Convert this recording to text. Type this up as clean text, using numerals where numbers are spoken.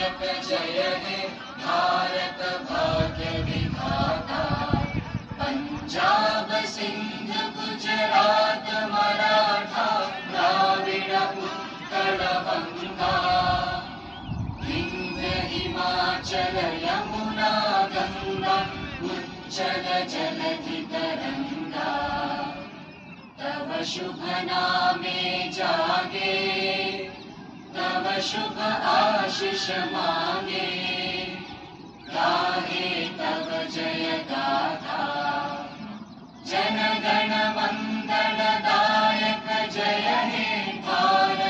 जय हे भारत भाग्य विधाता। पंजाब सिंध गुजरात मराठा द्राविड उत्कल बंगा। विंध्य हिमाचल यमुना गंगा उच्चल जलधि तरंगा। तव शुभ नामे जागे तव शुभ आशीष मांगे। गाहे तव जय गाथा जन गण मंगल दायक जय हे भारत